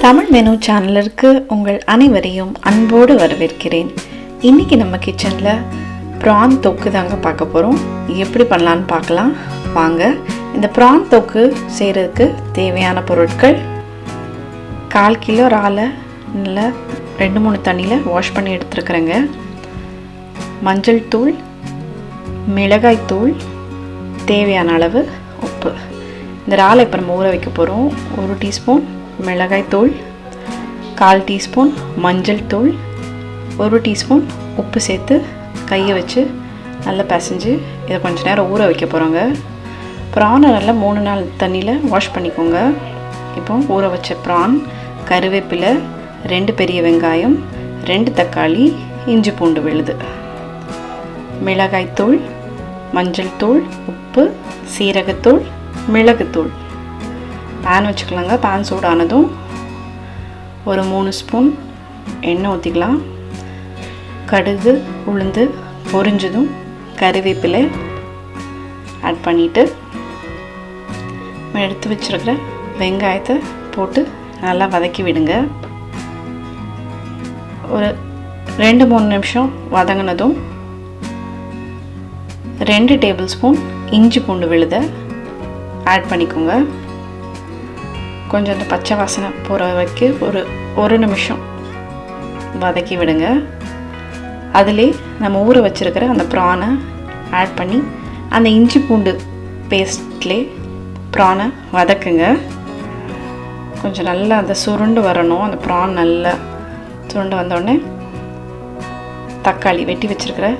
Tamil menu சேனலுக்கு உங்கள் அனைவரையும் அன்போடு வரவேற்கிறேன். இன்றைக்கி நம்ம கிச்சனில் ப்ரான் தொக்கு தாங்க பார்க்க போகிறோம். எப்படி பண்ணலான்னு பார்க்கலாம் வாங்க. இந்த ப்ரான் தொக்கு செய்கிறதுக்கு தேவையான பொருட்கள்: 1/4 கிலோ இறாலை நல்லா 2-3 தண்ணியில் வாஷ் பண்ணி எடுத்துருக்குறேங்க. மஞ்சள் தூள், மிளகாய் தூள், தேவையான அளவு உப்பு. இந்த இறாலை இப்போ நம்ம ஊற வைக்க போகிறோம். 1 டீஸ்பூன் மிளகாய் தூள், 1/4 டீஸ்பூன் மஞ்சள் தூள், 1 டீஸ்பூன் உப்பு சேர்த்து கையை வச்சு நல்லா பிசைஞ்சு இதை கொஞ்சம் நேரம் ஊற வைக்க போகிறோங்க. ப்ரானை நல்லா 3-4 தண்ணியில் வாஷ் பண்ணிக்கோங்க. இப்போ ஊற வச்ச ப்ரான், கருவேப்பிலை, 2 பெரிய வெங்காயம், 2 தக்காளி, இஞ்சி பூண்டு விழுது, மிளகாய் தூள், மஞ்சள் தூள், உப்பு, சீரகத்தூள், மிளகுத்தூள். பேன் வச்சுக்கலாங்க. பேன் சூடானதும் ஒரு 3 ஸ்பூன் எண்ணெய் ஊற்றிக்கலாம். கடுகு, உளுந்து பொரிஞ்சதும் கருவேப்பிலை ஆட் பண்ணிவிட்டு எடுத்து வச்சுருக்கிற வெங்காயத்தை போட்டு நல்லா வதக்கி விடுங்க. ஒரு 2-3 நிமிஷம் வதங்கினதும் 2 டேபிள் ஸ்பூன் இஞ்சி பூண்டு விழுதை ஆட் பண்ணிக்கோங்க. கொஞ்சம் அந்த பச்சை வாசனை போகிற வரைக்கும் ஒரு நிமிஷம் வதக்கி விடுங்க. அதிலே நம்ம ஊற வச்சுருக்கிற அந்த ப்ரானை ஆட் பண்ணி அந்த இஞ்சி பூண்டு பேஸ்ட்லே ப்ரானை வதக்குங்க. கொஞ்சம் நல்லா அந்த சுருண்டு வரணும். அந்த ப்ரான் நல்லா சுருண்டு வந்தோடனே தக்காளி, வெட்டி வச்சுருக்கிற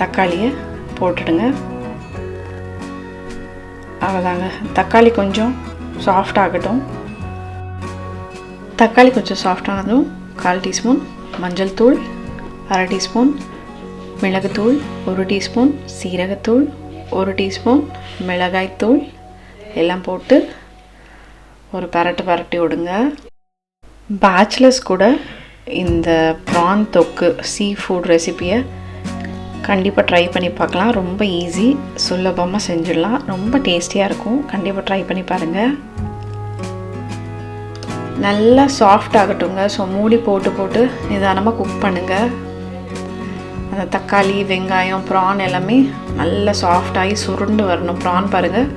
தக்காளியை போட்டுடுங்க. அவ்வளோதாங்க. தக்காளி கொஞ்சம் சாஃப்ட் ஆகட்டும். தக்காளி கொஞ்சம் சாஃப்டானதும் 1/4 டீஸ்பூன் மஞ்சள் தூள், 1/2 டீஸ்பூன் மிளகுத்தூள், 1 டீஸ்பூன் சீரகத்தூள், 1 டீஸ்பூன் மிளகாய்த்தூள் எல்லாம் போட்டு ஒரு பரட்டி விடுங்க. பேச்சுலர்ஸ் கூட இந்த ப்ரான் தொக்கு சீ ஃபுட் ரெசிப்பியை கண்டிப்பாக ட்ரை பண்ணி பார்க்கலாம். ரொம்ப ஈஸி, சுலபமாக செஞ்சிடலாம். ரொம்ப டேஸ்டியாக இருக்கும். கண்டிப்பாக ட்ரை பண்ணி பாருங்கள். நல்லா சாஃப்ட் ஆகட்டுங்க. ஸோ மூடி போட்டு நிதானமாக குக் பண்ணுங்கள். அந்த தக்காளி, வெங்காயம், ப்ரான் எல்லாமே நல்லா சாஃப்டாகி சுருண்டு வரணும். ப்ரான் பாருங்கள்.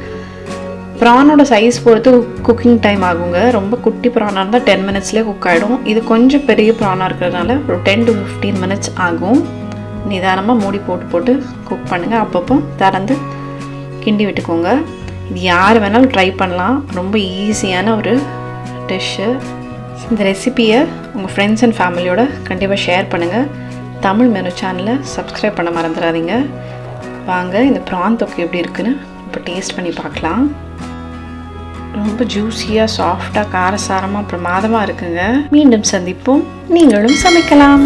ப்ரானோட சைஸ் பொறுத்து குக்கிங் டைம் ஆகுங்க. ரொம்ப குட்டி ப்ரானாக இருந்தால் 10 மினிட்ஸ்லேயே குக் ஆகிடும். இது கொஞ்சம் பெரிய ப்ரானாக இருக்கிறதுனால ஒரு 10 to 15 மினிட்ஸ் ஆகும். நிதானமாக மூடி போட்டு குக் பண்ணுங்கள். அப்பப்போ திறந்து கிண்டி விட்டுக்கோங்க. இது யார் வேணாலும் ட்ரை பண்ணலாம். ரொம்ப ஈஸியான ஒரு டிஷ்ஷு. இந்த ரெசிப்பியை உங்கள் ஃப்ரெண்ட்ஸ் அண்ட் ஃபேமிலியோட கண்டிப்பாக ஷேர் பண்ணுங்கள். தமிழ் மெனு சேனலை சப்ஸ்கிரைப் பண்ண மறந்துடாதீங்க. வாங்க இந்த ப்ரான் தொக்கு எப்படி இருக்குன்னு இப்போ டேஸ்ட் பண்ணி பார்க்கலாம். ரொம்ப ஜூஸியாக, சாஃப்டாக, காரசாரமாக பிரமாதமாக இருக்குங்க. மீண்டும் சந்திப்போம். நீங்களும் சமைக்கலாம்.